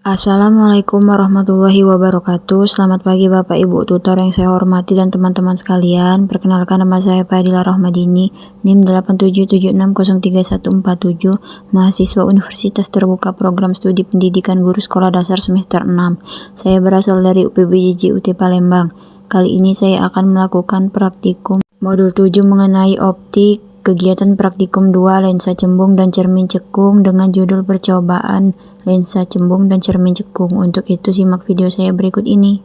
Assalamualaikum warahmatullahi wabarakatuh. Selamat pagi Bapak Ibu tutor yang saya hormati dan teman-teman sekalian. Perkenalkan, nama saya Fadila Rahmadini, NIM 8776031147, mahasiswa Universitas Terbuka Program Studi Pendidikan Guru Sekolah Dasar semester 6. Saya berasal dari UPBJJ UT Palembang. Kali ini saya akan melakukan praktikum modul 7 mengenai optik. Kegiatan praktikum 2 lensa cembung dan cermin cekung dengan judul percobaan lensa cembung dan cermin cekung. Untuk itu simak video saya berikut ini.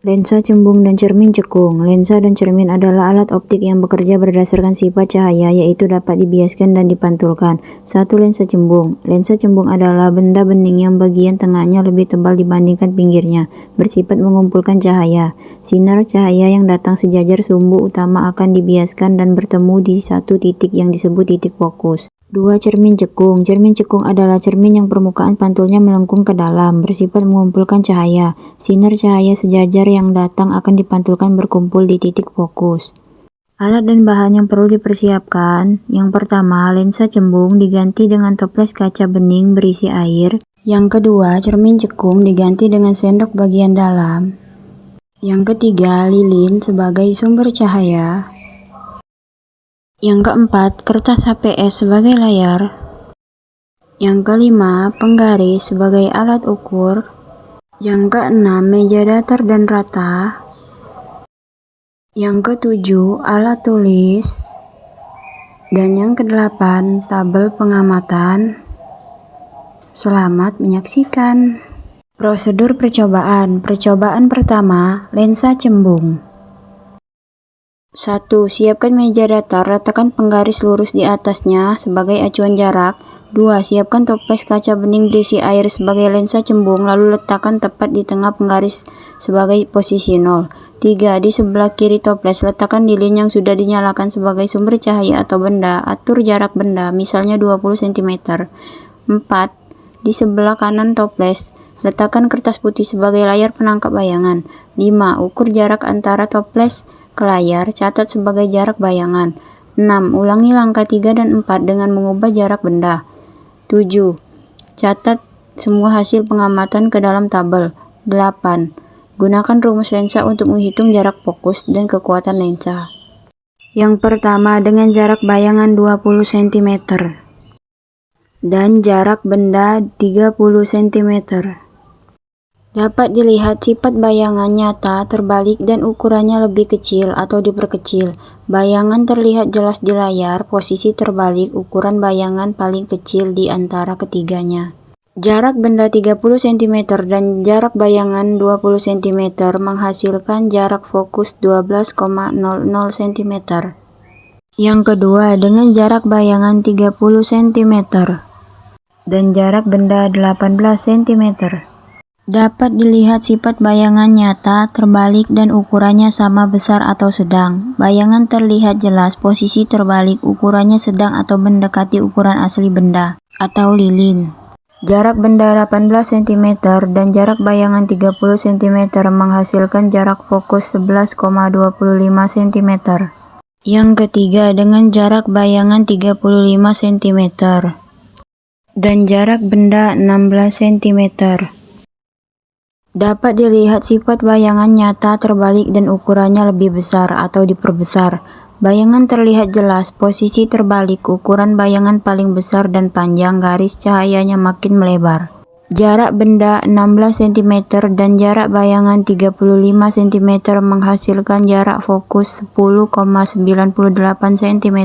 Lensa cembung dan cermin cekung. Lensa dan cermin adalah alat optik yang bekerja berdasarkan sifat cahaya, yaitu dapat dibiaskan dan dipantulkan. 1. Lensa cembung. Lensa cembung adalah benda bening yang bagian tengahnya lebih tebal dibandingkan pinggirnya, bersifat mengumpulkan cahaya. Sinar cahaya yang datang sejajar sumbu utama akan dibiaskan dan bertemu di satu titik yang disebut titik fokus. 2. Cermin cekung. Cermin cekung adalah cermin yang permukaan pantulnya melengkung ke dalam, bersifat mengumpulkan cahaya. Sinar cahaya sejajar yang datang akan dipantulkan berkumpul di titik fokus. Alat dan bahan yang perlu dipersiapkan. Yang pertama, lensa cembung diganti dengan toples kaca bening berisi air. Yang kedua, cermin cekung diganti dengan sendok bagian dalam. Yang ketiga, lilin sebagai sumber cahaya. Yang keempat, kertas HPS sebagai layar. Yang kelima, penggaris sebagai alat ukur. Yang keenam, meja datar dan rata. Yang ketujuh, alat tulis. Dan yang kedelapan, tabel pengamatan. Selamat menyaksikan. Prosedur percobaan. Percobaan pertama, lensa cembung. 1. Siapkan meja datar, letakkan penggaris lurus di atasnya sebagai acuan jarak. 2. Siapkan toples kaca bening berisi air sebagai lensa cembung, lalu letakkan tepat di tengah penggaris sebagai posisi 0. 3. Di sebelah kiri toples, letakkan lilin yang sudah dinyalakan sebagai sumber cahaya atau benda. Atur jarak benda, misalnya 20 cm. 4. Di sebelah kanan toples, letakkan kertas putih sebagai layar penangkap bayangan. 5. Ukur jarak antara toples ke layar, catat sebagai jarak bayangan. 6. Ulangi langkah 3 dan 4 dengan mengubah jarak benda. 7. Catat semua hasil pengamatan ke dalam tabel. 8. Gunakan rumus lensa untuk menghitung jarak fokus dan kekuatan lensa. Yang pertama, dengan jarak bayangan 20 cm dan jarak benda 30 cm. Dapat dilihat sifat bayangan nyata terbalik dan ukurannya lebih kecil atau diperkecil. Bayangan terlihat jelas di layar, posisi terbalik, ukuran bayangan paling kecil di antara ketiganya. Jarak benda 30 cm dan jarak bayangan 20 cm menghasilkan jarak fokus 12,00 cm. Yang kedua, dengan jarak bayangan 30 cm dan jarak benda 18 cm. Dapat dilihat sifat bayangan nyata, terbalik, dan ukurannya sama besar atau sedang. Bayangan terlihat jelas, posisi terbalik, ukurannya sedang atau mendekati ukuran asli benda, atau lilin. Jarak benda 18 cm dan jarak bayangan 30 cm menghasilkan jarak fokus 11,25 cm. Yang ketiga, dengan jarak bayangan 35 cm dan jarak benda 16 cm. Dapat dilihat sifat bayangan nyata terbalik dan ukurannya lebih besar atau diperbesar. Bayangan terlihat jelas, posisi terbalik, ukuran bayangan paling besar dan panjang, garis cahayanya makin melebar. Jarak benda 16 cm dan jarak bayangan 35 cm menghasilkan jarak fokus 10,98 cm.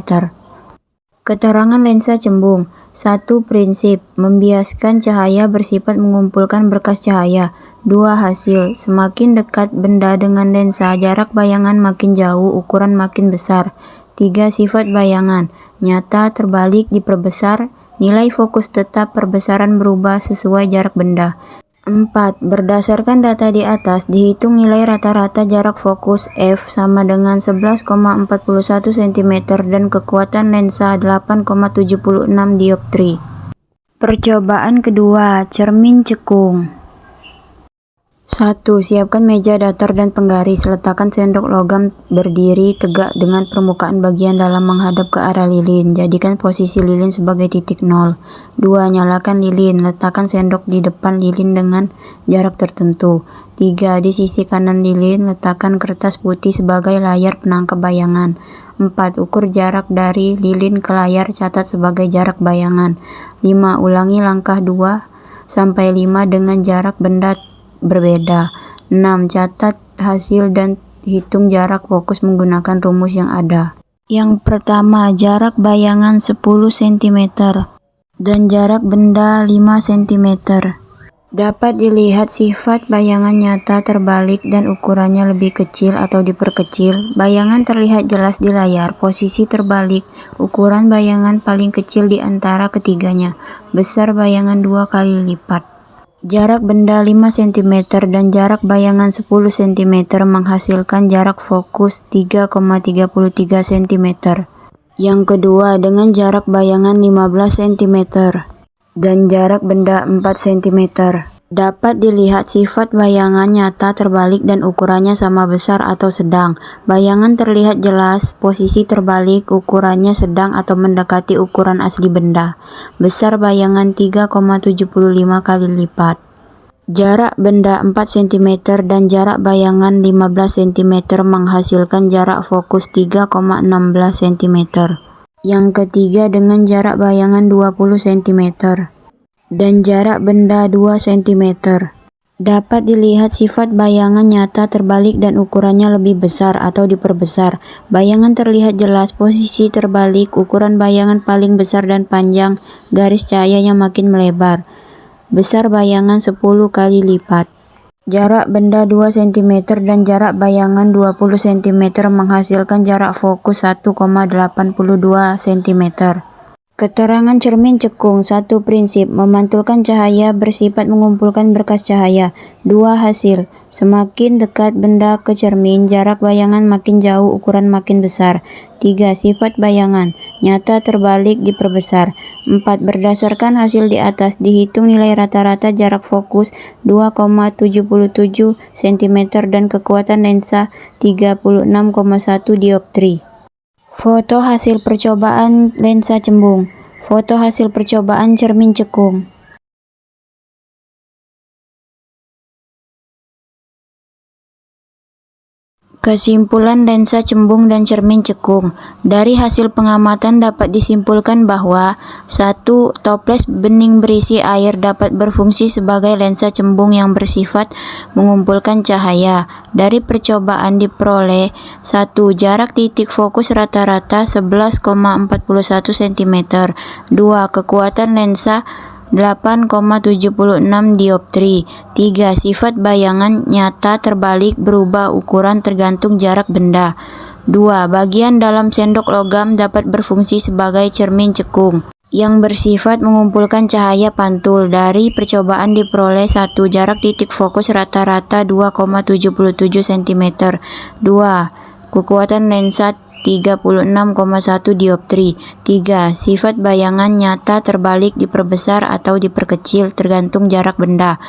Keterangan lensa cembung. 1. Prinsip, membiaskan cahaya bersifat mengumpulkan berkas cahaya. 2. Hasil, semakin dekat benda dengan lensa, jarak bayangan makin jauh, ukuran makin besar. 3. Sifat bayangan, nyata, terbalik, diperbesar, nilai fokus tetap, perbesaran berubah sesuai jarak benda. 4. Berdasarkan data di atas, dihitung nilai rata-rata jarak fokus F sama dengan 11,41 cm dan kekuatan lensa 8,76 dioptri. Percobaan kedua, cermin cekung. 1. Siapkan meja datar dan penggaris. Letakkan sendok logam berdiri tegak dengan permukaan bagian dalam menghadap ke arah lilin. Jadikan posisi lilin sebagai titik nol. 2. Nyalakan lilin. Letakkan sendok di depan lilin dengan jarak tertentu. 3. Di sisi kanan lilin, letakkan kertas putih sebagai layar penangkap bayangan. 4. Ukur jarak dari lilin ke layar, catat sebagai jarak bayangan. 5. Ulangi langkah 2-5 dengan jarak benda berbeda. 6. Catat hasil dan hitung jarak fokus menggunakan rumus yang ada. Yang pertama, jarak bayangan 10 cm dan jarak benda 5 cm. Dapat dilihat sifat bayangan nyata terbalik dan ukurannya lebih kecil atau diperkecil. Bayangan terlihat jelas di layar, posisi terbalik, ukuran bayangan paling kecil di antara ketiganya, besar bayangan 2 kali lipat. Jarak benda 5 cm dan jarak bayangan 10 cm menghasilkan jarak fokus 3,33 cm. Yang kedua, dengan jarak bayangan 15 cm dan jarak benda 4 cm. Dapat dilihat sifat bayangan nyata terbalik dan ukurannya sama besar atau sedang. Bayangan terlihat jelas, posisi terbalik, ukurannya sedang atau mendekati ukuran asli benda. Besar bayangan 3,75 kali lipat. Jarak benda 4 cm dan jarak bayangan 15 cm menghasilkan jarak fokus 3,16 cm. Yang ketiga, dengan jarak bayangan 20 cm dan jarak benda 2 cm. Dapat dilihat sifat bayangan nyata terbalik dan ukurannya lebih besar atau diperbesar. Bayangan terlihat jelas, posisi terbalik, ukuran bayangan paling besar dan panjang, garis cahayanya makin melebar. Besar bayangan 10 kali lipat. Jarak benda 2 cm dan jarak bayangan 20 cm menghasilkan jarak fokus 1,82 cm. Keterangan cermin cekung. 1. Prinsip: memantulkan cahaya bersifat mengumpulkan berkas cahaya. 2. Hasil: semakin dekat benda ke cermin, jarak bayangan makin jauh, ukuran makin besar. 3. Sifat bayangan nyata terbalik diperbesar. 4. Berdasarkan hasil di atas, dihitung nilai rata-rata jarak fokus 2,77 cm dan kekuatan lensa 36,1 dioptri. Foto hasil percobaan lensa cembung. Foto hasil percobaan cermin cekung. Kesimpulan lensa cembung dan cermin cekung. Dari hasil pengamatan dapat disimpulkan bahwa 1. Toples bening berisi air dapat berfungsi sebagai lensa cembung yang bersifat mengumpulkan cahaya. Dari percobaan diperoleh 1. Jarak titik fokus rata-rata 11,41 cm. 2. Kekuatan lensa 8,76 dioptri. 3. Sifat bayangan nyata terbalik berubah ukuran tergantung jarak benda. 2. Bagian dalam sendok logam dapat berfungsi sebagai cermin cekung yang bersifat mengumpulkan cahaya pantul. Dari percobaan diperoleh 1. Jarak titik fokus rata-rata 2,77 cm. 2. Kekuatan lensa 36,1 dioptri. 3. Sifat bayangan nyata terbalik diperbesar atau diperkecil tergantung jarak benda.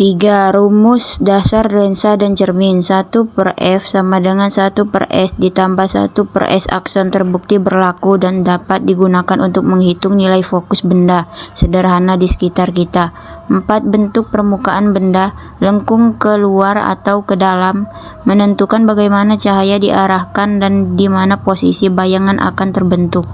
3. Rumus dasar lensa dan cermin. 1/F sama dengan 1/S ditambah 1/S aksen terbukti berlaku dan dapat digunakan untuk menghitung nilai fokus benda sederhana di sekitar kita. 4. Bentuk permukaan benda, lengkung ke luar atau ke dalam, menentukan bagaimana cahaya diarahkan dan di mana posisi bayangan akan terbentuk.